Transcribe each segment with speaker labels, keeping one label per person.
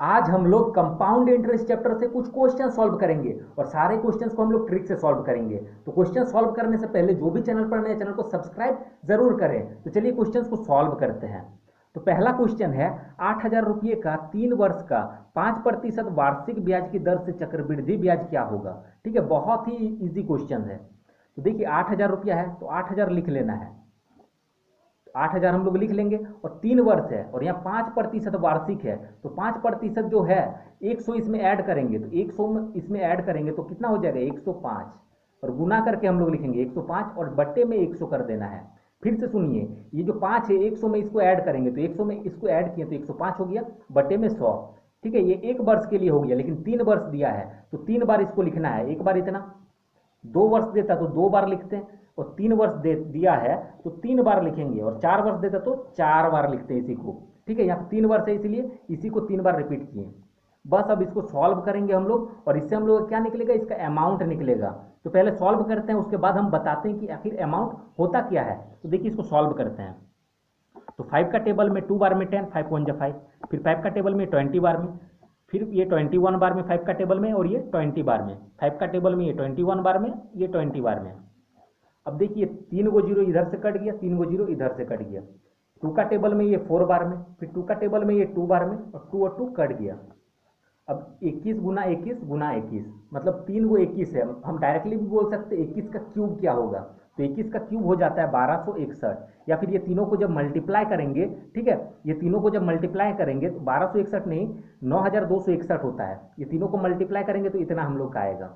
Speaker 1: आज हम लोग कंपाउंड इंटरेस्ट चैप्टर से कुछ क्वेश्चन सॉल्व करेंगे और सारे क्वेश्चंस को हम लोग ट्रिक से सॉल्व करेंगे। तो क्वेश्चन सॉल्व करने से पहले जो भी चैनल पर नए चैनल को सब्सक्राइब जरूर करें। तो चलिए क्वेश्चंस को सॉल्व करते हैं। तो पहला क्वेश्चन है 8,000 रुपये का 3 वर्ष का 5% वार्षिक ब्याज की दर से चक्रवृद्धि ब्याज क्या होगा। ठीक है, बहुत ही इजी क्वेश्चन है। तो देखिए 8,000 रुपया है तो 8,000 लिख लेना है। 8,000 हम लोग लिख लेंगे और 3 वर्ष है और यहाँ 5% वार्षिक है। तो 5% जो है 100 इसमें ऐड करेंगे तो 100 इसमें ऐड करेंगे तो कितना हो जाएगा 105 और गुना करके हम लोग लिखेंगे 105 और बट्टे में 100 कर देना है। फिर से सुनिए, ये जो 5 है 100 में इसको ऐड करेंगे तो 100 में इसको ऐड किए तो 105 हो गया बट्टे में 100। ठीक है, ये 1 वर्ष के लिए हो गया लेकिन 3 वर्ष दिया है तो 3 बार इसको लिखना है। एक बार इतना, 2 वर्ष देता तो 2 बार लिखते हैं और 3 वर्ष दे दिया है तो 3 बार लिखेंगे और 4 वर्ष देता तो 4 बार लिखते हैं इसी को। ठीक है, यहाँ 3 वर्ष है इसलिए इसी को 3 बार रिपीट किए। बस अब इसको सॉल्व करेंगे हम लोग और इससे हम लोग क्या निकलेगा, इसका अमाउंट निकलेगा। तो पहले सॉल्व करते हैं, उसके बाद हम बताते हैं कि आखिर अमाउंट होता क्या है। तो देखिए इसको सॉल्व करते हैं। तो 5 का टेबल में 2 बार में 10, 5 1 5, फिर 5 का टेबल में 20 बार में, फिर ये 21 बार में 5 का टेबल में और ये 20 बार में, 5 का टेबल में ये 21 बार में, ये 20 बार में। अब देखिए 3 गो जीरो इधर से कट गया, 3 गो जीरो इधर से कट गया। 2 का टेबल में ये 4 बार में, फिर 2 का टेबल में ये 2 बार में और 2 और 2 कट गया। अब 21 गुना 21 गुना 21 मतलब 3 गो 21 है। हम डायरेक्टली भी बोल सकते हैं 21 का क्यूब क्या होगा। तो 21 का क्यूब हो जाता है 1261 या फिर ये तीनों को जब मल्टीप्लाई करेंगे, ठीक है, ये तीनों को जब मल्टीप्लाई करेंगे तो 1261 नहीं 9261 होता है। ये तीनों को मल्टीप्लाई करेंगे तो इतना हम लोग का आएगा।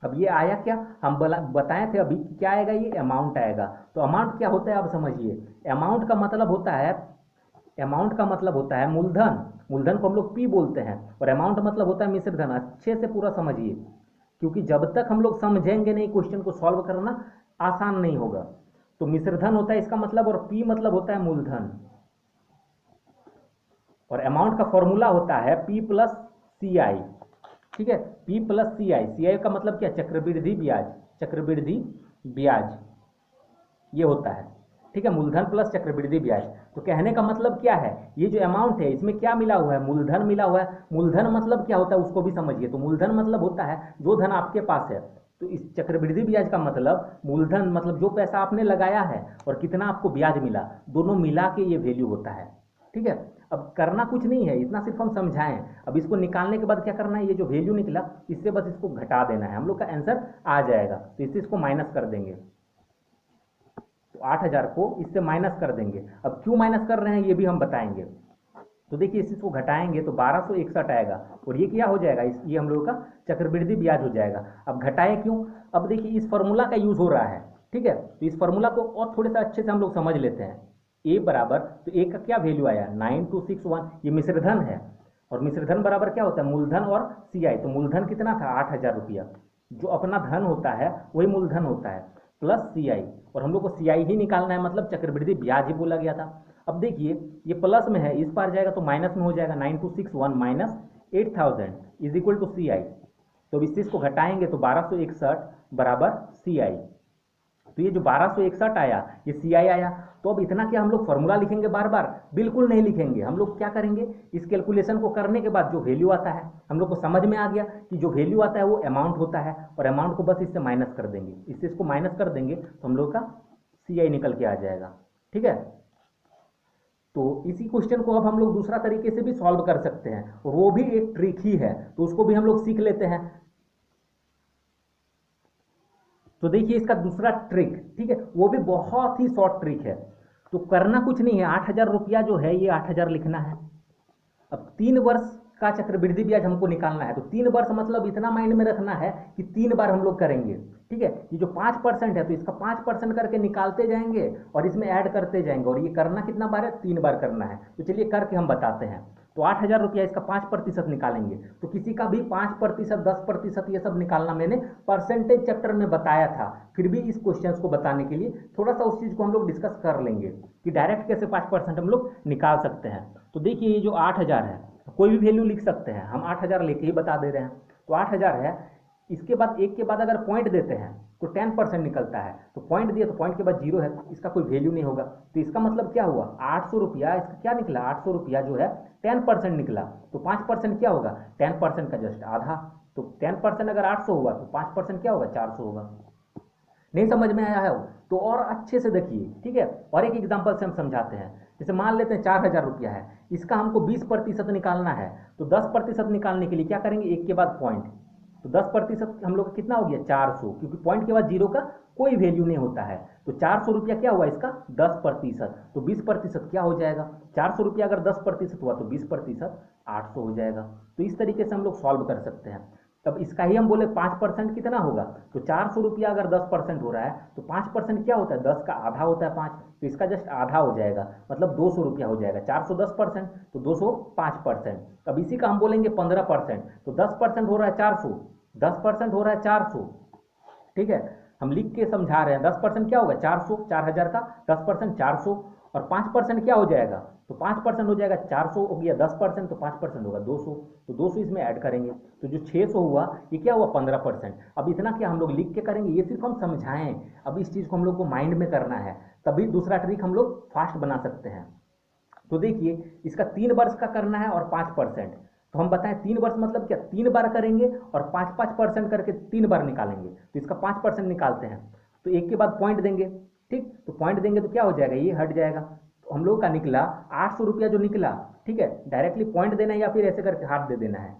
Speaker 1: अब ये आया क्या, हम बताए थे अभी क्या आएगा, ये अमाउंट आएगा। तो अमाउंट क्या होता है अब समझिए। अमाउंट का मतलब होता है, अमाउंट का मतलब होता है मूलधन। मूलधन को हम लोग पी बोलते हैं और अमाउंट मतलब होता है मिश्र धन। अच्छे से पूरा समझिए क्योंकि जब तक हम लोग समझेंगे नहीं क्वेश्चन को सॉल्व करना आसान नहीं होगा। तो मिश्र धन होता है इसका मतलब और पी मतलब होता है मूलधन। और अमाउंट का फॉर्मूला होता है पी प्लस सी आई। ठीक है, पी प्लस सी आई। सी आई का मतलब क्या, चक्रवृद्धि ब्याज। चक्रवृद्धि ब्याज ये होता है। ठीक है, मूलधन प्लस चक्रवृद्धि ब्याज। तो कहने का मतलब क्या है, ये जो अमाउंट है इसमें क्या मिला हुआ है, मूलधन मिला हुआ है। मूलधन मतलब क्या होता है उसको भी समझिए। तो मूलधन मतलब होता है जो धन आपके पास है। तो इस चक्रवृद्धि ब्याज का मतलब मूलधन मतलब जो पैसा आपने लगाया है और कितना आपको ब्याज मिला, दोनों मिला के ये वैल्यू होता है। ठीक है, अब करना कुछ नहीं है, इतना सिर्फ हम समझाएं। अब इसको निकालने के बाद क्या करना है, ये जो वैल्यू निकला इससे बस इसको घटा देना है, हम लोग का आंसर आ जाएगा। तो इससे इसको माइनस कर देंगे। तो 8,000 को इससे माइनस कर देंगे। अब क्यों माइनस कर रहे हैं ये भी हम बताएंगे। तो देखिए इसको घटाएंगे तो 1261 आएगा और ये क्या हो जाएगा, ये हम लोगों का चक्रवृद्धि ब्याज हो जाएगा। अब घटाए क्यों, अब देखिए इस फॉर्मूला का यूज हो रहा है। ठीक है, तो इस फॉर्मूला को और थोड़े से अच्छे से हम लोग समझ लेते हैं। ए बराबर, तो ए का क्या वैल्यू आया 9261, ये मिश्रधन है और मिश्रधन बराबर क्या होता है मूलधन और सी आई। तो मूलधन कितना था 8,000 रुपया, जो अपना धन होता है वही मूलधन होता है, प्लस सी आई। और हम लोग को सी आई ही निकालना है, मतलब चक्रवृद्धि ब्याज ही बोला गया था। अब देखिए ये प्लस में है, इस पार जाएगा तो माइनस में हो जाएगा। 9261 minus 8000 is equal to C I. तो इस चीज को घटाएंगे तो 1261 बराबर सी आई। तो ये जो 1261 आया ये सी आई आया। तो अब इतना क्या हम लोग फॉर्मूला लिखेंगे बार बार, बिल्कुल नहीं लिखेंगे। हम लोग क्या करेंगे, इस कैलकुलेशन को करने के बाद जो वैल्यू आता है हम लोग को समझ में आ गया कि जो वैल्यू आता है वो अमाउंट होता है और अमाउंट को बस इससे माइनस कर देंगे। इससे इसको माइनस कर देंगे तो हम लोग का सी आई निकल के आ जाएगा। ठीक है, तो इसी क्वेश्चन को अब हम लोग दूसरा तरीके से भी सॉल्व कर सकते हैं और वो भी एक ट्रिक ही है, तो उसको भी हम लोग सीख लेते हैं। तो देखिए इसका दूसरा ट्रिक, ठीक है, वो भी बहुत ही शॉर्ट ट्रिक है। तो करना कुछ नहीं है, 8,000 रुपया जो है ये 8,000 लिखना है। अब 3 वर्ष का चक्रवृद्धि ब्याज हमको निकालना है। तो 3 वर्ष मतलब इतना माइंड में रखना है कि 3 बार हम लोग करेंगे। ठीक है, ये जो 5% है तो इसका 5% करके निकालते जाएंगे और इसमें ऐड करते जाएंगे और ये करना कितना बार है, 3 बार करना है। तो चलिए करके हम बताते हैं। तो 8,000 रुपया इसका 5% निकालेंगे। तो किसी का भी 5%, 10% ये सब निकालना मैंने परसेंटेज चैप्टर में बताया था। फिर भी इस क्वेश्चन को बताने के लिए थोड़ा सा उस चीज को हम लोग डिस्कस कर लेंगे कि डायरेक्ट कैसे 5% हम लोग निकाल सकते हैं। तो देखिए ये जो 8,000 है कोई भी वैल्यू लिख सकते हैं, हम 8,000 लेके ही बता दे रहे हैं। तो 8,000 है, इसके बाद एक के बाद अगर पॉइंट देते हैं तो 10% निकलता है। तो पॉइंट दिया तो पॉइंट के बाद जीरो है, तो इसका कोई वैल्यू नहीं होगा। तो इसका मतलब क्या हुआ, 800 रुपया, इसका क्या निकला, 800 रुपया जो है 10% निकला। तो 5% क्या होगा, 10% का जस्ट आधा। तो 10% अगर 800 हुआ तो 5% क्या होगा, 400 होगा। नहीं समझ में आया है वो तो और अच्छे से देखिए, ठीक है। और एक एग्जांपल से हम समझाते हैं। जैसे मान लेते हैं 4000 रुपया है, इसका हमको 20% निकालना है। तो 10% निकालने के लिए क्या करेंगे, एक के बाद पॉइंट। तो 10% हम लोग का कितना हो गया, 400, क्योंकि पॉइंट के बाद जीरो का कोई वैल्यू नहीं होता है। तो 400 रुपया क्या हुआ इसका, 10%। तो 20% क्या हो जाएगा, 400 रुपया अगर 10% हुआ तो 20% 800 हो जाएगा। तो इस तरीके से हम लोग सॉल्व कर सकते हैं। तब इसका ही हम बोले 5% कितना होगा, तो 400 रुपया अगर 10% हो रहा है तो 5% क्या होता है, 10 का आधा होता है 5। तो इसका जस्ट आधा हो जाएगा, मतलब 200 रुपया हो जाएगा। 400 10% तो 200 5%। अब इसी का हम बोलेंगे 15%, तो 10% हो रहा है 400, 10% हो रहा है 400, ठीक है। हम लिख के समझा रहे हैं, 10% क्या होगा 400, 4000 का 10% 400, और 5% क्या हो जाएगा, तो 5% हो जाएगा 400 हो गया, 10% तो 5% होगा 200। तो 200 इसमें ऐड करेंगे, तो जो 600 हुआ ये क्या हुआ 15%। अब इतना क्या हम लोग लिख के करेंगे, ये सिर्फ हम समझाएं। अब इस चीज़ को हम लोग को माइंड में करना है, तभी दूसरा ट्रिक हम लोग फास्ट बना सकते हैं। तो देखिए इसका 3 वर्ष का करना है और 5%। तो हम बताएं 3 वर्ष मतलब क्या, 3 बार करेंगे और 5-5% करके 3 बार निकालेंगे। तो इसका 5% निकालते हैं, तो एक के बाद पॉइंट देंगे, ठीक। तो पॉइंट देंगे तो क्या हो जाएगा, ये हट जाएगा। तो हम लोग का निकला 800 रुपया जो निकला, ठीक है। डायरेक्टली पॉइंट देना है या फिर ऐसे करके हाथ दे देना है,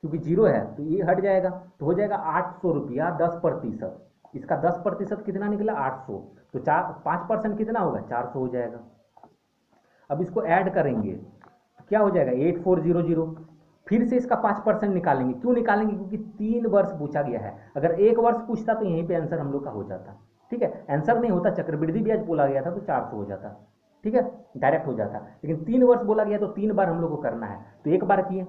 Speaker 1: क्योंकि जीरो है तो ये हट जाएगा। तो हो जाएगा 800 रुपया 10%। इसका 10% कितना निकला 800। तो 5% कितना होगा 400 हो जाएगा। अब इसको ऐड करेंगे तो क्या हो जाएगा 8400। फिर से इसका 5% निकालेंगे। क्यों निकालेंगे, क्योंकि 3 वर्ष पूछा गया है। अगर 1 वर्ष पूछता तो यहीं पे आंसर हम लोग का हो जाता, ठीक है। आंसर नहीं होता, चक्रवृद्धि ब्याज बोला गया था तो 400 हो जाता, ठीक है, डायरेक्ट हो जाता। लेकिन 3 वर्ष बोला गया तो 3 बार हम लोग को करना है। तो एक बार किए,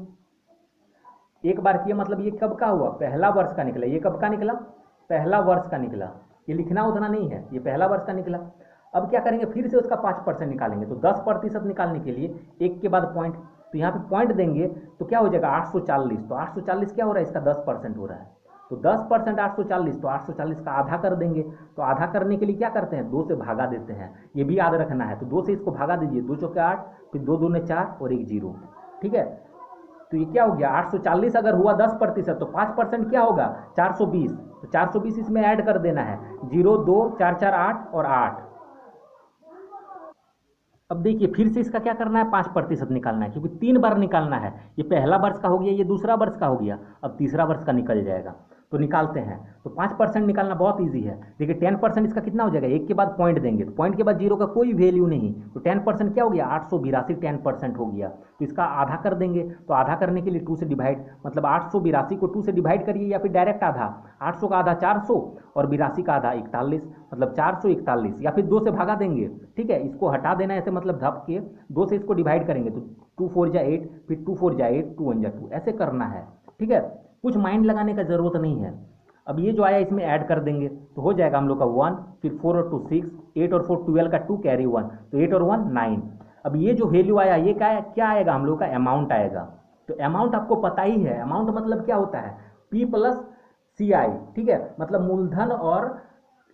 Speaker 1: एक बार किए मतलब ये कब का हुआ, पहला वर्ष का निकला। ये कब का निकला, पहला वर्ष का निकला। ये लिखना उतना नहीं है, ये पहला वर्ष का निकला। अब क्या करेंगे, फिर से उसका 5% निकालेंगे। तो 10% निकालने के लिए एक के बाद पॉइंट, तो यहाँ पे पॉइंट देंगे तो क्या हो जाएगा 840। तो 840 क्या हो रहा है, इसका 10% हो रहा है। तो 10% 840, तो 840 का आधा कर देंगे। तो आधा करने के लिए क्या करते हैं, 2 से भागा देते हैं, ये भी याद रखना है। तो 2 से इसको भागा दीजिए, 2 चौके 8, फिर 2 दूने 4 और एक जीरो, ठीक है। तो ये क्या हो गया 840 अगर हुआ 10%, तो 5% क्या होगा 420। तो 420 इसमें ऐड कर देना है, 0 2 4 4 8 और 8। अब देखिए फिर से इसका क्या करना है, 5% निकालना है, क्योंकि 3 बार निकालना है। ये पहला वर्ष का हो गया, ये दूसरा वर्ष का हो गया, अब तीसरा वर्ष का निकल जाएगा। तो निकालते हैं। तो 5% निकालना बहुत ईजी है। देखिए 10% इसका कितना हो जाएगा, एक के बाद पॉइंट देंगे, तो पॉइंट के बाद जीरो का कोई वैल्यू नहीं। तो 10% क्या हो गया 882, 10% हो गया। तो इसका आधा कर देंगे। तो आधा करने के लिए 2 से डिवाइड, मतलब 882 को 2 से डिवाइड करिए या फिर डायरेक्ट आधा। 800 का आधा 400 और 82 का आधा 41, मतलब 441, या फिर 2 से भागा देंगे, ठीक है। इसको हटा देना ऐसे, मतलब धप के 2 से इसको डिवाइड करेंगे तो 2 4 जा 8, फिर 2 4 जा 8, 2 1 जा 2, ऐसे करना है, ठीक है। कुछ माइंड लगाने का जरूरत नहीं है। अब ये जो आया इसमें ऐड कर देंगे तो हो जाएगा हम लोग का 1, फिर 4 और 2 6, 8 और 4 12 का 2 कैरी 1, तो 8 और 1 9। अब ये जो वैल्यू आया ये क्या आएगा, हम लोग का अमाउंट आएगा। तो अमाउंट आपको पता ही है, अमाउंट मतलब क्या होता है, P प्लस CI, ठीक है। मतलब मूलधन और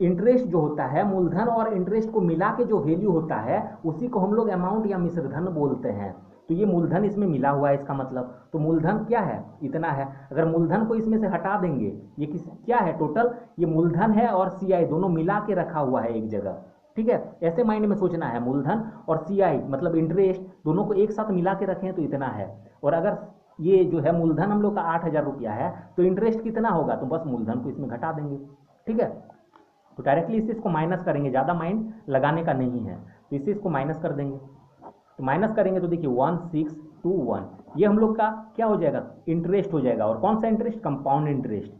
Speaker 1: इंटरेस्ट जो होता है, मूलधन और इंटरेस्ट को मिला के जो वैल्यू होता है उसी को हम लोग अमाउंट या मिश्रधन बोलते हैं। तो ये मूलधन इसमें मिला हुआ है, इसका मतलब तो मूलधन क्या है, इतना है। अगर मूलधन को इसमें से हटा देंगे, ये क्या है टोटल, ये मूलधन है और CI दोनों मिला के रखा हुआ है एक जगह, ठीक है। ऐसे माइंड में सोचना है, मूलधन और CI मतलब इंटरेस्ट दोनों को एक साथ मिला के रखें तो इतना है। और अगर ये जो है मूलधन हम लोग का 8000 रुपया है तो इंटरेस्ट कितना होगा, तो बस मूलधन को इसमें घटा देंगे, ठीक है। तो डायरेक्टली इससे इसको माइनस करेंगे, ज़्यादा माइंड लगाने का नहीं है। तो इससे इसको माइनस कर देंगे। तो माइनस करेंगे तो देखिए 1621, ये हम लोग का क्या हो जाएगा, इंटरेस्ट हो जाएगा। और कौन सा इंटरेस्ट, कंपाउंड इंटरेस्ट,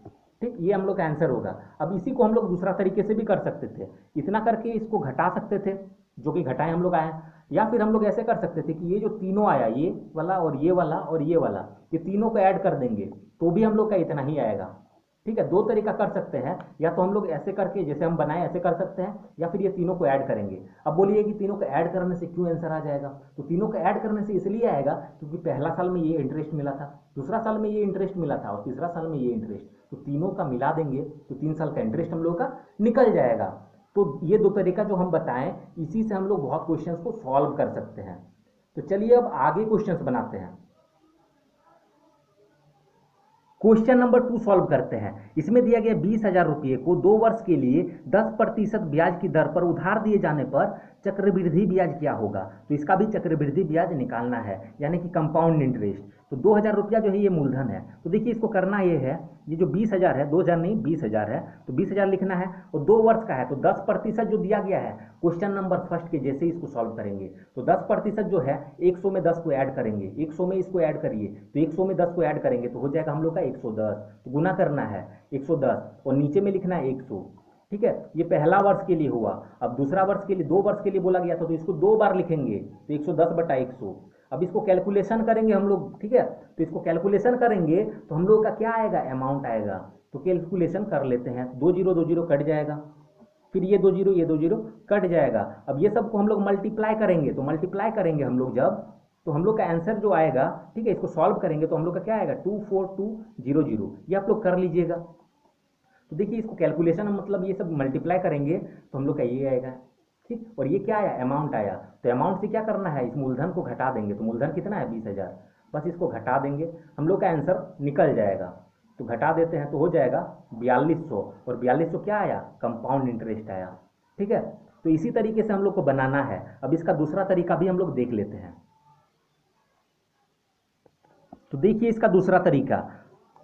Speaker 1: ठीक। ये हम लोग का आंसर होगा। अब इसी को हम लोग दूसरा तरीके से भी कर सकते थे, इतना करके इसको घटा सकते थे, जो कि घटाए हम लोग आए। या फिर हम लोग ऐसे कर सकते थे कि ये जो तीनों आया, ये वाला और ये वाला और ये वाला, ये तीनों को ऐड कर देंगे तो भी हम लोग का इतना ही आएगा, ठीक है, दो तरीका कर सकते हैं, या तो हम लोग ऐसे करके जैसे हम बनाए ऐसे कर सकते हैं, या फिर ये तीनों को ऐड करेंगे। अब बोलिए कि तीनों को ऐड करने से क्यों आंसर आ जाएगा, तो तीनों को ऐड करने से इसलिए आएगा क्योंकि पहला साल में ये इंटरेस्ट मिला था, दूसरा साल में ये इंटरेस्ट मिला था, और तीसरा साल में ये इंटरेस्ट, तो तीनों का मिला देंगे तो 3 साल का इंटरेस्ट हम लोग का निकल जाएगा। तो ये दो तरीका जो हम बताएं, इसी से हम लोग बहुत क्वेश्चन को सॉल्व कर सकते हैं। तो चलिए अब आगे क्वेश्चन बनाते हैं। क्वेश्चन नंबर 2 सॉल्व करते हैं। इसमें दिया गया 20,000 रुपये को 2 वर्ष के लिए 10% ब्याज की दर पर उधार दिए जाने पर चक्रवृद्धि ब्याज क्या होगा। तो इसका भी चक्रवृद्धि ब्याज निकालना है, यानी कि कंपाउंड इंटरेस्ट। तो 2,000 रुपया जो है ये मूलधन है। तो देखिए इसको करना ये है, ये जो 20,000 है, 2,000 नहीं 20,000 है, तो 20,000 लिखना है, और 2 वर्ष का है तो 10% जो दिया गया है क्वेश्चन नंबर फर्स्ट के जैसे ही इसको सॉल्व करेंगे, तो 10% जो है 100 में 10 को ऐड करेंगे, 100 में इसको ऐड करिए, तो 100 में 10 को ऐड करेंगे तो हो जाएगा हम लोग का 110। तो गुना करना है 110 और नीचे में लिखना है 100। ठीक है, ये पहला वर्ष के लिए हुआ। अब दूसरा वर्ष के लिए 2 वर्ष के लिए बोला गया था, तो इसको 2 बार लिखेंगे, तो 110/100। अब इसको कैलकुलेशन करेंगे हम लोग, ठीक है, तो इसको कैलकुलेशन करेंगे तो हम लोग का क्या आएगा, अमाउंट आएगा। तो कैलकुलेशन कर लेते हैं, 2 0 2 0 कट जाएगा, फिर ये 2 0 ये 2 0 कट जाएगा। अब ये सबको हम लोग मल्टीप्लाई करेंगे, तो मल्टीप्लाई करेंगे हम लोग जब, तो हम लोग का आंसर जो आएगा, ठीक है, इसको सॉल्व करेंगे तो हम लोग का क्या आएगा 24200। ये आप लोग कर लीजिएगा। तो देखिए इसको कैलकुलेशन मतलब ये सब मल्टीप्लाई करेंगे तो हम लोग का ये आएगा, ठीक, और ये क्या आया, अमाउंट आया। तो अमाउंट से क्या करना है, इस मूलधन को घटा देंगे, तो मूलधन कितना है 20,000, बस इसको घटा देंगे, हम लोग का आंसर निकल जाएगा। तो घटा देते हैं तो हो जाएगा 4200, और 4200 क्या आया, कंपाउंड इंटरेस्ट आया। ठीक है, तो इसी तरीके से हम लोग को बनाना है। अब इसका दूसरा तरीका भी हम लोग देख लेते हैं। तो देखिए इसका दूसरा तरीका,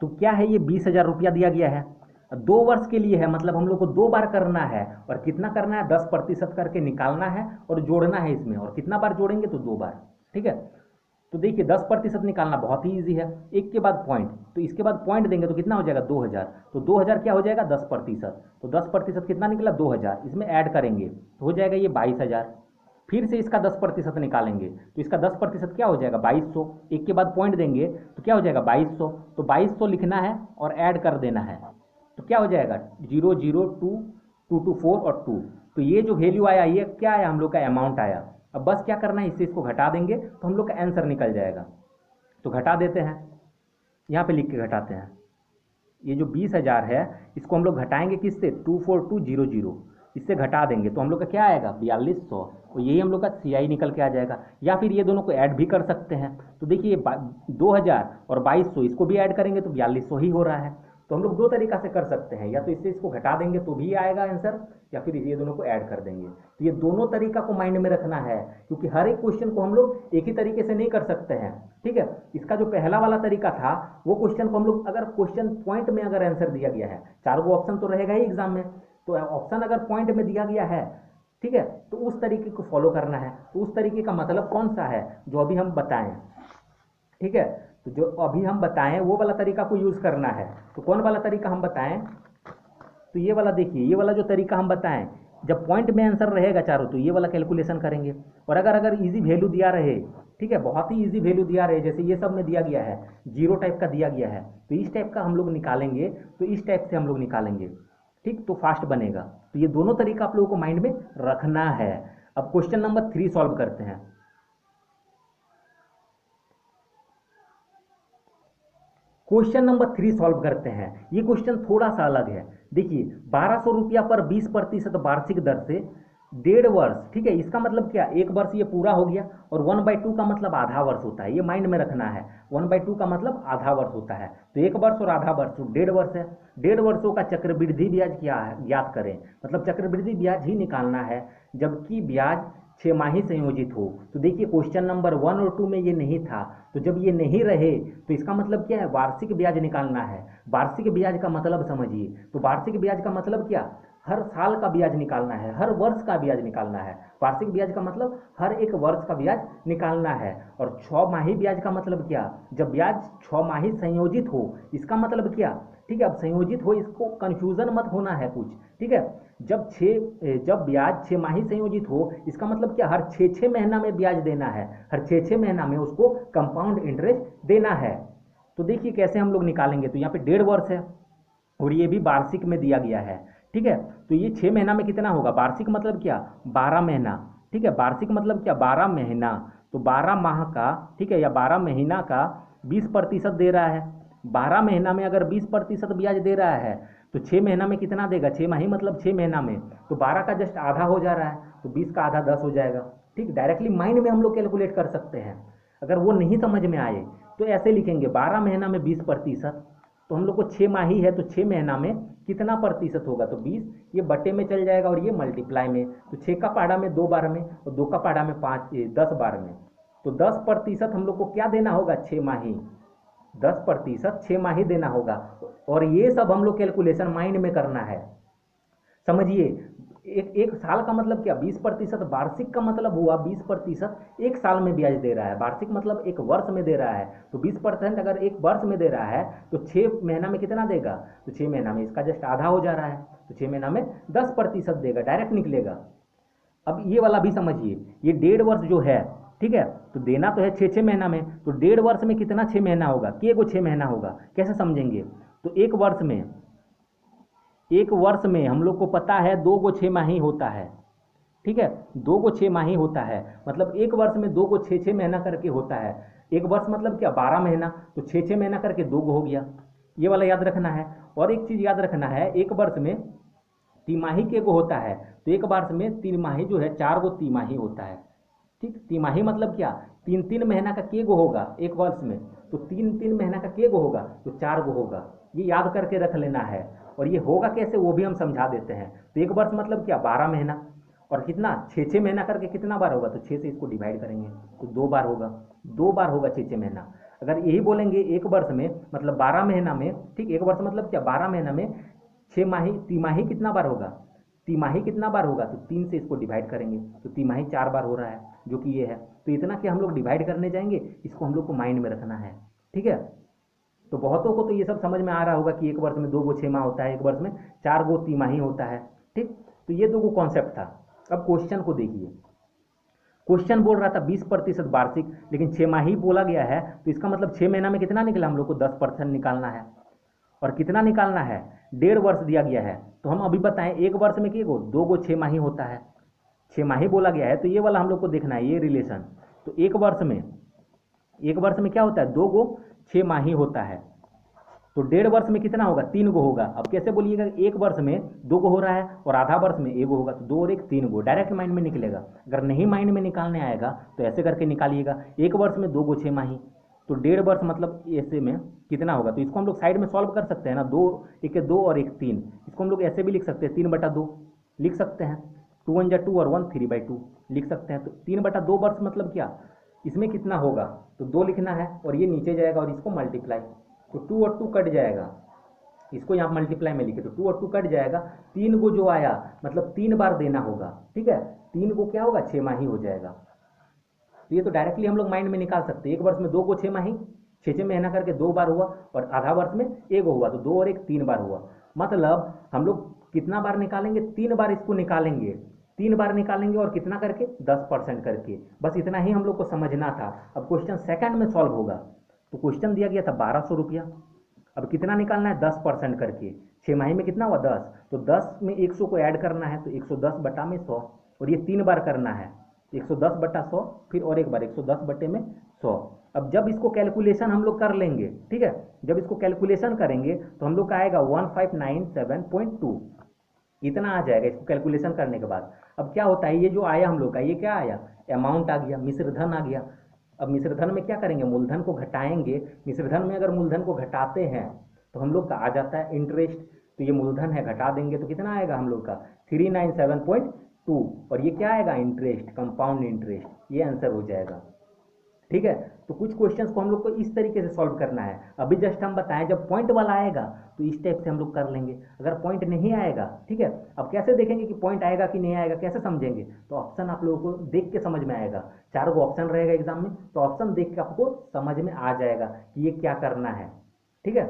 Speaker 1: तो क्या है, ये 20,000 रुपया दिया गया है, 2 वर्ष के लिए है, मतलब हम लोग को 2 बार करना है, और कितना करना है 10% करके निकालना है और जोड़ना है इसमें, और कितना बार जोड़ेंगे तो 2 बार। ठीक है, तो देखिए 10% निकालना बहुत ही ईजी है, एक के बाद पॉइंट, तो इसके बाद पॉइंट देंगे तो कितना हो जाएगा 2,000, तो 2,000 क्या हो जाएगा 10%, तो 10% कितना निकला 2,000, इसमें ऐड करेंगे तो हो जाएगा ये 22,000। फिर से इसका 10% निकालेंगे तो इसका 10% क्या हो जाएगा 2200, एक के बाद पॉइंट देंगे तो क्या हो जाएगा 2200, तो 2200 लिखना है और ऐड कर देना है, तो क्या हो जाएगा 0 0 2 2 2 4 और 2। तो ये जो वैल्यू आया ये क्या आया, हम लोग का अमाउंट आया। अब बस क्या करना है, इससे इसको घटा देंगे तो हम लोग का आंसर निकल जाएगा। तो घटा देते हैं, यहाँ पे लिख के घटाते हैं, ये जो 20,000 है इसको हम लोग घटाएंगे किससे 24200, इससे घटा देंगे तो हम लोग का क्या आएगा 4200, और यही हम लोग का CI निकल के आ जाएगा। या फिर ये दोनों को ऐड भी कर सकते हैं, तो देखिए 2,000 और 2200 इसको भी ऐड करेंगे तो 4200 ही हो रहा है। तो हम लोग 2 तरीका से कर सकते हैं, या तो इससे इसको घटा देंगे तो भी आएगा आंसर, या फिर ये दोनों को ऐड कर देंगे। तो ये दोनों तरीका को माइंड में रखना है, क्योंकि हर एक क्वेश्चन को हम लोग एक ही तरीके से नहीं कर सकते हैं। ठीक है, इसका जो पहला वाला तरीका था वो क्वेश्चन को हम लोग अगर क्वेश्चन पॉइंट में अगर आंसर दिया गया है, 4 गो ऑप्शन तो रहेगा ही एग्जाम में, तो ऑप्शन अगर पॉइंट में दिया गया है, ठीक है, तो उस तरीके को फॉलो करना है। तो उस तरीके का मतलब कौन सा है जो अभी हम बताएं, ठीक है, तो जो अभी हम बताएं वो वाला तरीका को यूज करना है। तो कौन वाला तरीका हम बताएं, तो ये वाला देखिए, ये वाला जो तरीका हम बताएं, जब पॉइंट में आंसर रहेगा चारों तो ये वाला कैलकुलेशन करेंगे, और अगर इजी वैल्यू दिया रहे, ठीक है, बहुत ही इजी वैल्यू दिया रहे, जैसे ये सब में दिया गया है 0 टाइप का दिया गया है, तो इस टाइप का हम लोग निकालेंगे, तो इस टाइप से हम लोग निकालेंगे, ठीक, तो फास्ट बनेगा। तो ये दोनों तरीका आप लोगों को माइंड में रखना है। अब क्वेश्चन नंबर 3 सॉल्व करते हैं। क्वेश्चन नंबर 3 सॉल्व करते हैं। ये क्वेश्चन थोड़ा सा अलग है। देखिए 1200 रुपया पर 20% वार्षिक दर से 1.5 वर्ष, ठीक है, इसका मतलब क्या, 1 वर्ष ये पूरा हो गया, और 1/2 का मतलब आधा वर्ष होता है, ये माइंड में रखना है। 1/2 का मतलब आधा वर्ष होता है, तो 1 वर्ष और आधा वर्ष तो 1.5 वर्ष है। 1.5 वर्षों का चक्रवृद्धि ब्याज क्या है ज्ञात करें, मतलब चक्रवृद्धि ब्याज ही निकालना है, जबकि ब्याज 6 माही संयोजित हो। तो देखिए क्वेश्चन नंबर 1 और 2 में ये नहीं था, तो जब ये नहीं रहे तो इसका मतलब क्या है, वार्षिक ब्याज निकालना है। वार्षिक ब्याज का मतलब समझिए, तो वार्षिक ब्याज का मतलब क्या, हर साल का ब्याज निकालना है, हर वर्ष का ब्याज निकालना है। वार्षिक ब्याज का मतलब हर एक वर्ष का ब्याज निकालना है। और 6 माही ब्याज का मतलब क्या, जब ब्याज 6 माही संयोजित हो, इसका मतलब क्या, ठीक है, अब संयोजित हो, इसको कंफ्यूजन मत होना है कुछ, ठीक है, जब ब्याज 6 माही संयोजित हो, इसका मतलब क्या, हर 6 महीना में ब्याज देना है, हर 6 महीना में उसको कंपाउंड इंटरेस्ट देना है। तो देखिए कैसे हम लोग निकालेंगे, तो यहाँ पे 1.5 वर्ष है, और ये भी वार्षिक में दिया गया है। ठीक है, तो ये 6 महीना में कितना होगा, वार्षिक मतलब क्या, 12 महीना। ठीक है, वार्षिक मतलब क्या, 12 महीना। तो 12 माह का, ठीक है, या 12 महीना का 20% दे रहा है। 12 महीना में अगर 20% ब्याज दे रहा है तो 6 महीना में कितना देगा, 6 माही मतलब 6 महीना में, तो 12 का जस्ट आधा हो जा रहा है, तो 20 का आधा 10 हो जाएगा। ठीक, डायरेक्टली माइंड में हम लोग कैलकुलेट कर सकते हैं। अगर वो नहीं समझ में आए तो ऐसे लिखेंगे, 12 महीना में 20%, तो हम लोग को 6 माही है तो 6 महीना में कितना प्रतिशत होगा, तो 20, ये बटे में चल जाएगा और ये मल्टीप्लाई में, तो 6 का पहाड़ा में 2 बार में और 2 का पहाड़ा में 10 बार में, तो 10% हम लोग को क्या देना होगा, 6 माही, 10% 6 माही देना होगा। और ये सब हम लोग कैलकुलेशन माइंड में करना है, समझिए। एक एक साल का मतलब क्या, 20%, वार्षिक का मतलब हुआ 20% एक साल में ब्याज दे रहा है, वार्षिक मतलब एक वर्ष में दे रहा है, तो 20% अगर एक वर्ष में दे रहा है तो 6 महीना में कितना देगा, तो 6 महीना में इसका जस्ट आधा हो जा रहा है, तो 6 महीना में 10% देगा, डायरेक्ट निकलेगा। अब ये वाला भी समझिए, ये 1.5 वर्ष जो है, ठीक है, तो देना तो है 6 महीना में, तो 1.5 वर्ष में कितना 6 महीना होगा, के को 6 महीना होगा, कैसे समझेंगे, तो एक वर्ष में हम लोग को पता है 2 को 6 माही होता है। ठीक है, 2 को 6 माही होता है, मतलब एक वर्ष में 2 को 6 महीना करके होता है। एक वर्ष मतलब क्या, 12 महीना, तो 6 महीना करके 2 हो गया, ये वाला याद रखना है। और एक चीज याद रखना है, एक वर्ष में तिमाही के को होता है, तो एक वर्ष में तिमाही जो है 4 तिमाही होता है। ठीक, तिमाही मतलब क्या, 3 महीना का के गो होगा एक वर्ष में, तो 3 महीना का के गो होगा तो 4 होगा, ये याद करके रख लेना है। और ये होगा कैसे वो भी हम समझा देते हैं। तो एक वर्ष मतलब क्या, 12 महीना, और कितना 6 महीना करके कितना बार होगा, तो 6 से इसको डिवाइड करेंगे तो 2 बार होगा, 2 बार होगा 6 महीना। अगर यही बोलेंगे एक वर्ष में मतलब 12 महीना में, ठीक, एक वर्ष मतलब क्या, 12 महीना में 6 माही, तिमाही कितना बार होगा, तिमाही कितना बार होगा, तो 3 से इसको डिवाइड करेंगे तो तिमाही 4 बार हो रहा है, जो कि ये है। तो इतना कि हम लोग डिवाइड करने जाएंगे, इसको हम लोग को माइंड में रखना है। ठीक है, तो बहुतों को तो ये सब समझ में आ रहा होगा कि एक वर्ष में 2 6 माह होता है, एक वर्ष में 4 तिमाही होता है। ठीक, तो ये 2 कॉन्सेप्ट था। अब क्वेश्चन को देखिए, क्वेश्चन बोल रहा था 20% वार्षिक, लेकिन 6 माही बोला गया है, तो इसका मतलब 6 महीना में कितना निकला, हम लोग को 10% निकालना है। और कितना निकालना है, 1.5 वर्ष दिया गया है, तो हम अभी बताएं एक वर्ष में कि 2 को 6 माही होता है, 6 माही बोला गया है, तो ये वाला हम लोग को देखना है, ये रिलेशन। तो एक वर्ष में क्या होता है, 2 को 6 माही होता है, तो 1.5 वर्ष में कितना होगा, 3 होगा। अब कैसे बोलिएगा, एक वर्ष में 2 हो रहा है और आधा वर्ष में 1 होगा, तो 2 और 1 3 डायरेक्ट माइंड में निकलेगा। अगर नहीं माइंड में निकालने आएगा तो ऐसे करके निकालिएगा, एक वर्ष में 2 को 6 माही, तो 1.5 वर्ष मतलब ऐसे में कितना होगा, तो इसको हम लोग साइड में सॉल्व कर सकते हैं ना, 2 1 2 और 1 3, इसको हम लोग ऐसे भी लिख सकते हैं, 3/2 लिख सकते हैं, 2 1 2 और 1 3/2 लिख सकते हैं। तो 3/2 वर्ष मतलब क्या, इसमें कितना होगा, तो 2 लिखना है और ये नीचे जाएगा और इसको मल्टीप्लाई, तो 2 और 2 कट जाएगा, इसको यहाँ मल्टीप्लाई में लिखे तो 2 और 2 कट जाएगा, 3 को जो आया मतलब 3 बार देना होगा। ठीक है, 3 को क्या होगा, 6 माही हो जाएगा। तो ये तो डायरेक्टली हम लोग माइंड में निकाल सकते हैं, एक वर्ष में 2 को 6 माही, 6 महीना करके 2 बार हुआ, और आधा वर्ष में 1 हुआ, तो 2 और 1 3 बार हुआ। मतलब हम लोग कितना बार निकालेंगे, 3 बार इसको निकालेंगे, 3 बार निकालेंगे, और कितना करके, 10% करके। बस इतना ही हम लोग को समझना था। अब क्वेश्चन सेकंड में सॉल्व होगा, तो क्वेश्चन दिया गया था 1200 रुपया, अब कितना निकालना है, 10% करके, 6 माही में कितना हुआ 10, तो 10 में 100 को ऐड करना है, तो 110 बटा में 100, और ये 3 बार करना है, 110 बटा 100, फिर और एक बार 110 बटे में 100। अब जब इसको कैलकुलेशन हम लोग कर लेंगे, ठीक है, जब इसको कैलकुलेशन करेंगे तो हम लोग का आएगा 1597.2, इतना आ जाएगा इसको कैलकुलेशन करने के बाद। अब क्या होता है, ये जो आया हम लोग का, ये क्या आया, अमाउंट आ गया, मिश्रधन आ गया। अब मिश्रधन में क्या करेंगे, मूलधन को घटाएंगे, मिश्रधन में अगर मूलधन को घटाते हैं तो हम लोग का आ जाता है इंटरेस्ट, तो ये मूलधन है, घटा देंगे तो कितना आएगा हम लोग का 397.2, और ये क्या आएगा, इंटरेस्ट, कंपाउंड इंटरेस्ट, ये आंसर हो जाएगा। ठीक है, तो कुछ क्वेश्चंस को हम लोग को इस तरीके से सॉल्व करना है। अभी जस्ट हम बताएं, जब पॉइंट वाला आएगा तो इस टाइप से हम लोग कर लेंगे, अगर पॉइंट नहीं आएगा, ठीक है, अब कैसे देखेंगे कि पॉइंट आएगा कि नहीं आएगा, कैसे समझेंगे, तो ऑप्शन आप लोगों को देख के समझ में आएगा। 4 ऑप्शन रहेगा एग्जाम में, तो ऑप्शन देख के आपको समझ में आ जाएगा कि ये क्या करना है। ठीक है,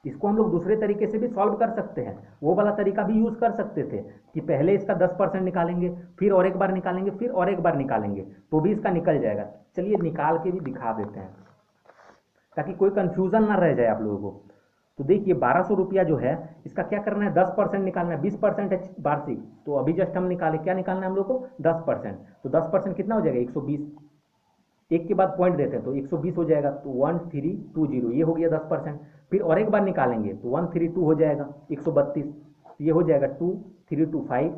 Speaker 1: इसको हम लोग दूसरे तरीके से भी सॉल्व कर सकते हैं, वो वाला तरीका भी यूज कर सकते थे कि पहले इसका 10% निकालेंगे, फिर और एक बार निकालेंगे, फिर और एक बार निकालेंगे, तो भी इसका निकल जाएगा। चलिए निकाल के भी दिखा देते हैं ताकि कोई कंफ्यूजन ना रह जाए आप लोगों को। तो देखिए 1200 रुपया जो है इसका क्या करना है, 10% निकालना है। 20% है वार्षिक, तो अभी जस्ट हम निकाले, क्या निकालना है हम लोग को, 10%। तो 10% कितना हो जाएगा, 120। एक के बाद पॉइंट देते हैं तो 120 हो जाएगा, तो 1320 ये हो गया 10%। फिर और एक बार निकालेंगे तो 132 हो जाएगा, 132 ये हो जाएगा 2325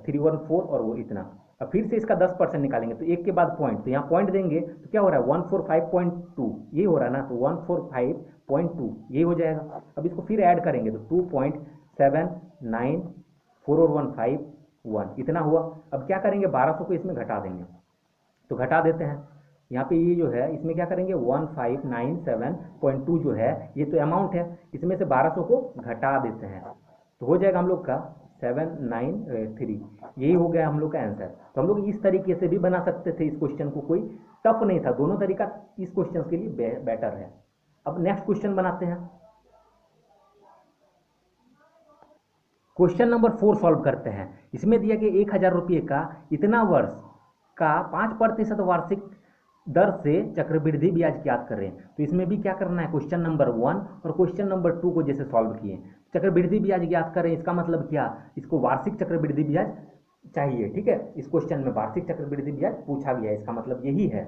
Speaker 1: 314 और वो इतना। अब फिर से इसका 10% निकालेंगे तो एक के बाद पॉइंट, तो यहाँ पॉइंट देंगे तो क्या हो रहा है 145.2 ये हो रहा है ना, तो 145.2 ये हो जाएगा। अब इसको फिर ऐड करेंगे तो 2.794 और 151 इतना हुआ। अब क्या करेंगे, 1200 को इसमें घटा देंगे, तो घटा देते हैं। यहाँ पे ये जो है इसमें क्या करेंगे 1597.2 जो है ये तो अमाउंट है, इसमें से 1200 को घटा देते हैं तो हो जाएगा हम लोग का 793। यही हो गया हम लोग का आंसर। तो हम लोग इस तरीके से भी बना सकते थे इस क्वेश्चन को, कोई टफ नहीं था, दोनों तरीका इस क्वेश्चन के लिए बेटर है। अब नेक्स्ट क्वेश्चन बनाते हैं, क्वेश्चन नंबर 4 सॉल्व करते हैं। इसमें दिया गया 1000 रुपये का इतना वर्ष का 5% वार्षिक दर से चक्रवृद्धि ब्याज ज्ञात करें। तो इसमें भी क्या करना है, क्वेश्चन नंबर 1 और क्वेश्चन नंबर 2 को जैसे सॉल्व किए, चक्रवृद्धि ब्याज ज्ञात करें, इसका मतलब क्या, इसको वार्षिक चक्रवृद्धि ब्याज चाहिए। ठीक है, इस क्वेश्चन में वार्षिक चक्रवृद्धि ब्याज पूछा गया है, इसका मतलब यही है।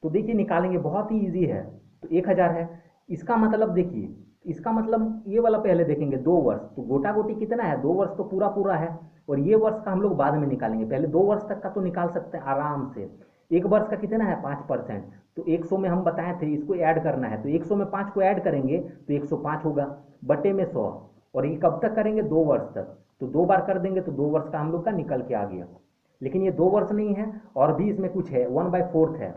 Speaker 1: तो देखिए निकालेंगे, बहुत ही ईजी है। तो 1000 है, इसका मतलब देखिए, इसका मतलब ये वाला पहले देखेंगे 2 वर्ष, तो गोटा गोटी कितना है, 2 वर्ष तो पूरा पूरा है, और ये वर्ष का हम लोग बाद में निकालेंगे, पहले 2 वर्ष तक का तो निकाल सकते हैं आराम से। एक वर्ष का कितना है 5%, तो 100 में हम बताए थे इसको ऐड करना है, तो 100 में 5 को ऐड करेंगे तो 105 होगा बटे में 100, और ये कब तक करेंगे 2 वर्ष तक, तो 2 बार कर देंगे तो 2 वर्ष का हम लोग का निकल के आ गया। लेकिन ये 2 वर्ष नहीं है, और भी इसमें कुछ है, 1/4 है।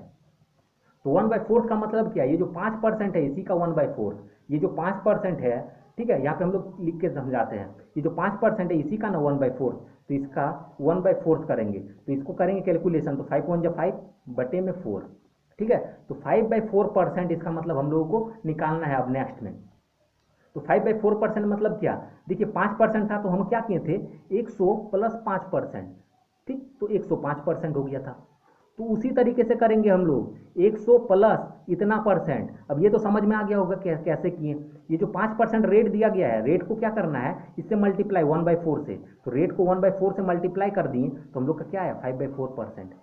Speaker 1: तो 1/4 का मतलब क्या है, ये जो 5% है इसी का 1/4, ये जो 5% है, ठीक है, यहाँ पे हम लोग लिख के समझाते हैं, ये जो 5% है इसी का ना 1/4, तो इसका 1/4 करेंगे, तो इसको करेंगे कैलकुलेशन, तो 5 1 5 बटे में 4, ठीक है, तो 5/4% इसका मतलब हम लोगों को निकालना है अब नेक्स्ट में। तो 5/4% मतलब क्या, देखिए 5% था तो हम क्या किए थे 100 प्लस 5%, ठीक, तो 105% हो गया था। तो उसी तरीके से करेंगे हम लोग 100 प्लस इतना परसेंट। अब ये तो समझ में आ गया होगा कैसे किए, ये जो 5% रेट दिया गया है, रेट को क्या करना है, इससे मल्टीप्लाई 1/4 से, तो रेट को 1/4 से मल्टीप्लाई कर दिए तो हम लोग का क्या है 5/4%।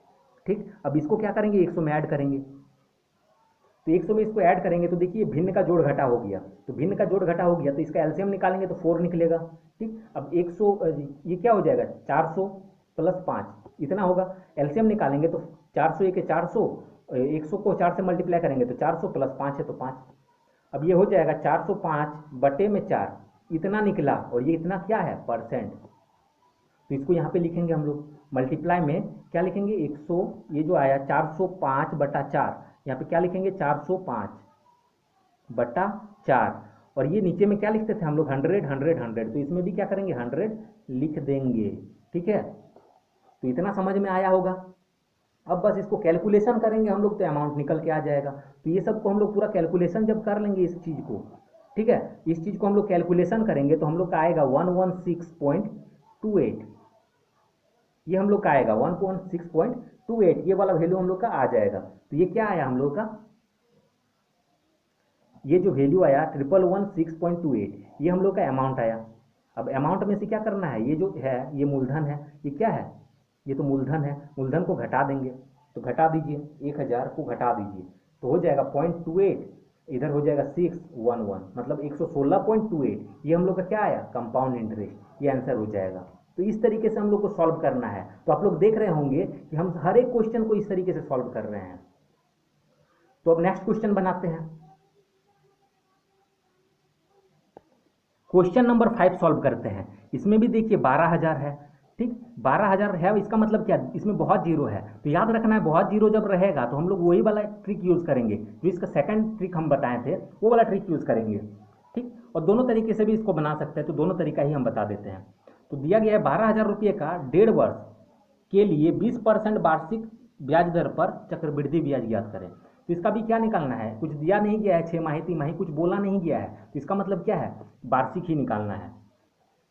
Speaker 1: ठीक, अब इसको क्या करेंगे 100 में ऐड करेंगे, तो 100 में इसको ऐड करेंगे तो देखिए भिन्न का जोड़ घटा हो गया, तो भिन्न का जोड़ घटा हो गया तो इसका एलसीएम निकालेंगे तो 4 निकलेगा। ठीक, अब 100 ये क्या हो जाएगा 400 प्लस 5 इतना होगा, एलसीएम निकालेंगे तो 400 एक 400, 100 को 4 से मल्टीप्लाई करेंगे तो 400 प्लस 5 है तो 5। अब ये हो जाएगा 405 बटे में 4 इतना निकला, और ये इतना क्या है परसेंट, तो इसको यहाँ पे लिखेंगे हम लोग मल्टीप्लाई में क्या लिखेंगे 100, ये जो आया 405 बटा 4, यहाँ पे क्या लिखेंगे 405 बटा 4, और ये नीचे में क्या लिखते थे हम लोग 100 100 100, तो इसमें भी क्या करेंगे 100 लिख देंगे। ठीक है, तो इतना समझ में आया होगा। अब बस इसको कैलकुलेशन करेंगे हम लोग तो अमाउंट निकल के आ जाएगा। तो ये सब को हम लोग पूरा कैलकुलेशन जब कर लेंगे इस चीज़ को, ठीक है, इस चीज़ को हम लोग कैलकुलेशन करेंगे तो हम लोग का आएगा 116.28, ये हम लोग का आएगा 116.28, ये वाला वैल्यू हम लोग का आ जाएगा। तो ये क्या आया हम लोग का, ये जो वैल्यू आया 116.28, ये हम लोग का अमाउंट आया। अब अमाउंट में से क्या करना है, ये जो है ये मूलधन है, ये क्या है, ये तो मूलधन है, मूलधन को घटा देंगे, तो घटा दीजिए 1000 को घटा दीजिए तो हो जाएगा 0.28, इधर हो जाएगा 611, मतलब 116.28, ये हम लोग का क्या आया कंपाउंड इंटरेस्ट, ये आंसर हो जाएगा। तो इस तरीके से हम लोग को सॉल्व करना है। तो आप लोग देख रहे होंगे कि हम हर एक क्वेश्चन को इस तरीके से सॉल्व कर रहे हैं। तो अब नेक्स्ट क्वेश्चन बनाते हैं, क्वेश्चन नंबर 5 सॉल्व करते हैं। इसमें भी देखिए 12000 है, ठीक, 12000 है, इसका मतलब क्या, इसमें बहुत जीरो है, तो याद रखना है बहुत जीरो जब रहेगा तो हम लोग वही वाला ट्रिक यूज़ करेंगे जो इसका सेकंड ट्रिक हम बताए थे, वो वाला ट्रिक यूज़ करेंगे। ठीक, और दोनों तरीके से भी इसको बना सकते हैं, तो दोनों तरीका ही हम बता देते हैं। तो दिया गया है 12000 रुपये का 1.5 वर्ष के लिए 20% वार्षिक ब्याज दर पर चक्रवृद्धि ब्याज ज्ञात करें। तो इसका भी क्या निकालना है, कुछ दिया नहीं गया है, 6 माही 3 माही कुछ बोला नहीं गया है, तो इसका मतलब क्या है वार्षिक ही निकालना है।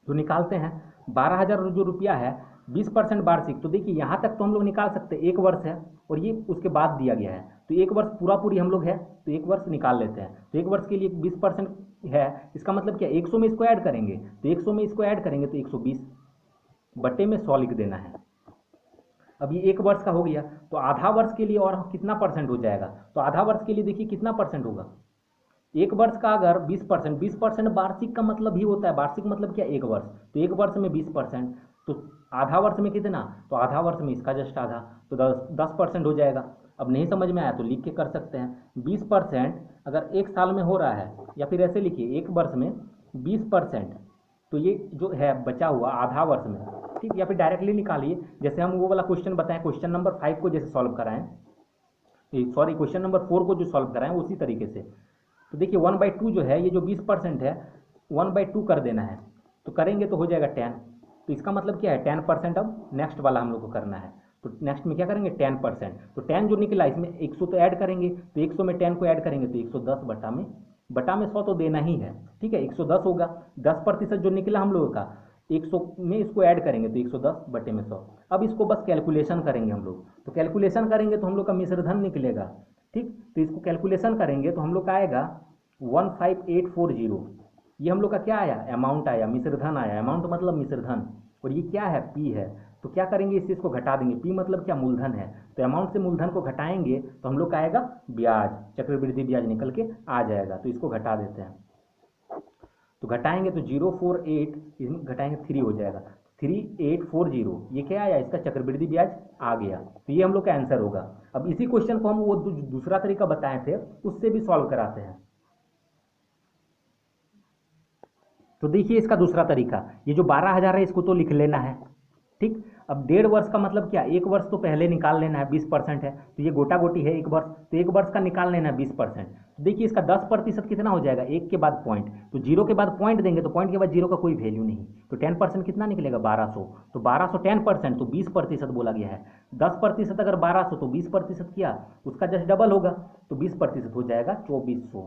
Speaker 1: तो निकालते हैं 12000 जो रुपया है 20% वार्षिक, तो देखिए यहाँ तक तो हम लोग निकाल सकते हैं, 1 वर्ष है और ये उसके बाद दिया गया है, तो 1 वर्ष पूरा पूरी हम लोग है, तो 1 वर्ष निकाल लेते हैं। तो 1 वर्ष के लिए 20% है, इसका मतलब क्या, 100 में इसको ऐड करेंगे, तो 100 में इसको ऐड करेंगे तो 120 बटे में 100 लिख देना है। अब ये 1 वर्ष का हो गया, तो आधा वर्ष के लिए और कितना परसेंट हो जाएगा, तो आधा वर्ष के लिए देखिए कितना परसेंट होगा, 1 वर्ष का अगर 20%, 20% वार्षिक का मतलब ही होता है, वार्षिक मतलब क्या, 1 वर्ष, तो 1 वर्ष में 20%, तो आधा वर्ष में कितना, तो आधा वर्ष में इसका जस्ट आधा, तो 10% हो जाएगा। अब नहीं समझ में आया तो लिख के कर सकते हैं, 20% अगर 1 साल में हो रहा है, या फिर ऐसे लिखिए 1 वर्ष में 20%, तो ये जो है बचा हुआ आधा वर्ष में, ठीक, या फिर डायरेक्टली निकालिए, जैसे हम वो वाला क्वेश्चन बताएं, क्वेश्चन नंबर 5 को जैसे सॉल्व कराएं, सॉरी क्वेश्चन नंबर 4 को जो सॉल्व कराएं उसी तरीके से। तो देखिए 1/2 जो है, ये जो 20% है 1/2 कर देना है, तो करेंगे तो हो जाएगा 10, तो इसका मतलब क्या है 10%। अब नेक्स्ट वाला हम लोग को करना है, तो नेक्स्ट में क्या करेंगे 10%, तो 10 जो निकला इसमें 100 तो ऐड करेंगे, तो 100 में 10 को ऐड करेंगे तो 110 बटा में 100 तो देना ही है, ठीक है, 110 होगा। 10% जो निकला हम लोगों का, 100 में इसको ऐड करेंगे तो 110 बटे में 100। अब इसको बस कैलकुलेशन करेंगे हम लोग, तो कैलकुलेशन करेंगे तो हम लोग का मिश्र धन निकलेगा, ठीक, तो इसको कैलकुलेशन करेंगे तो हम लोग का आएगा 15840, ये हम लोग का क्या आया, अमाउंट आया, मिश्र धन आया, अमाउंट मतलब मिश्र धन, और ये क्या है, पी है, तो क्या करेंगे इससे इसको घटा देंगे, पी मतलब क्या, मूलधन है, तो अमाउंट से मूलधन को घटाएंगे तो हम लोग का आएगा ब्याज, चक्रवृद्धि ब्याज निकल के आ जाएगा, तो इसको घटा देते हैं, तो घटाएंगे तो 048, इसमें घटाएंगे 3 हो जाएगा, 3840, ये क्या आया, इसका चक्रवृद्धि ब्याज आ गया, तो ये हम लोग का आंसर होगा। अब इसी क्वेश्चन को हम वो दूसरा तरीका बताए थे उससे भी सॉल्व कराते हैं, तो देखिए इसका दूसरा तरीका, ये जो 12,000 है इसको तो लिख लेना है, ठीक। अब 1.5 वर्ष का मतलब क्या, 1 वर्ष तो पहले निकाल लेना है, 20% है, तो ये गोटा गोटी है 1 वर्ष, तो 1 वर्ष का निकाल लेना है 20%, तो देखिए इसका 10% कितना हो जाएगा, 1 के बाद पॉइंट, तो 0 के बाद पॉइंट देंगे तो पॉइंट के बाद 0 का कोई वैल्यू नहीं, तो 10% कितना निकलेगा 1200, तो 1200 10% तो 20% बोला गया है, 10% अगर 1200 तो 20% किया उसका जस्ट डबल होगा, तो 20% हो जाएगा 2400।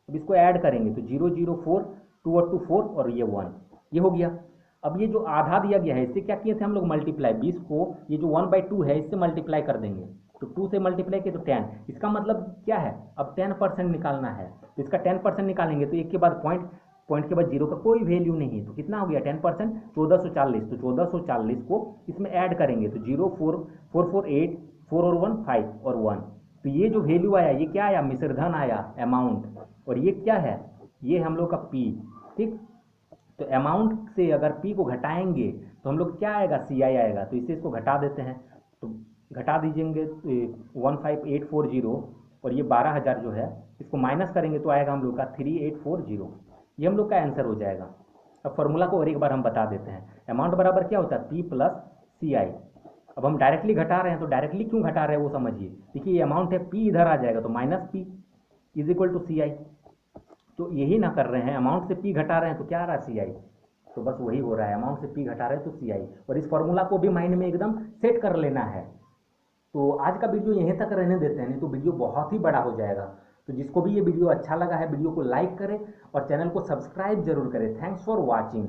Speaker 1: अब इसको ऐड करेंगे तो 004 2 और 2 4 और ये 1, ये हो गया। अब ये जो आधा दिया गया है इससे क्या किए थे हम लोग मल्टीप्लाई, 20 को ये जो 1/2 है इससे मल्टीप्लाई कर देंगे, तो 2 से मल्टीप्लाई किए तो 10, इसका मतलब क्या है, अब 10% निकालना है, तो इसका 10% निकालेंगे तो 1 के बाद पॉइंट के बाद 0 का कोई वैल्यू नहीं है, तो कितना हो गया 10%, 1440, तो 1440 को इसमें ऐड करेंगे तो 04448 4 और 1 5 और 1, तो ये जो वैल्यू आया ये क्या आया, मिश्र धन आया, अमाउंट, और ये क्या है, ये हम लोग का पी, ठीक, तो अमाउंट से अगर पी को घटाएंगे तो हम लोग क्या आएगा, सी आई आएगा, तो इससे इसको घटा देते हैं, तो घटा दीजिएंगे 15840 और ये 12,000 जो है इसको माइनस करेंगे तो आएगा हम लोग का 3840, ये हम लोग का आंसर हो जाएगा। अब फॉर्मूला को और एक बार हम बता देते हैं, अमाउंट बराबर क्या होता है, पी प्लस सी आई। अब हम डायरेक्टली घटा रहे हैं, तो डायरेक्टली क्यों घटा रहे हैं वो समझिए, देखिए ये अमाउंट है, पी इधर आ जाएगा तो minus P is equal to C I, तो यही ना कर रहे हैं, अमाउंट से पी घटा रहे हैं तो क्या आ रहा है सी आई, तो बस वही हो रहा है, अमाउंट से पी घटा रहे हैं तो सी आई, और इस फॉर्मूला को भी माइंड में एकदम सेट कर लेना है। तो आज का वीडियो यहीं तक रहने देते हैं, नहीं तो वीडियो बहुत ही बड़ा हो जाएगा। तो जिसको भी ये वीडियो अच्छा लगा है वीडियो को लाइक करें और चैनल को सब्सक्राइब जरूर करें। Thanks for watching.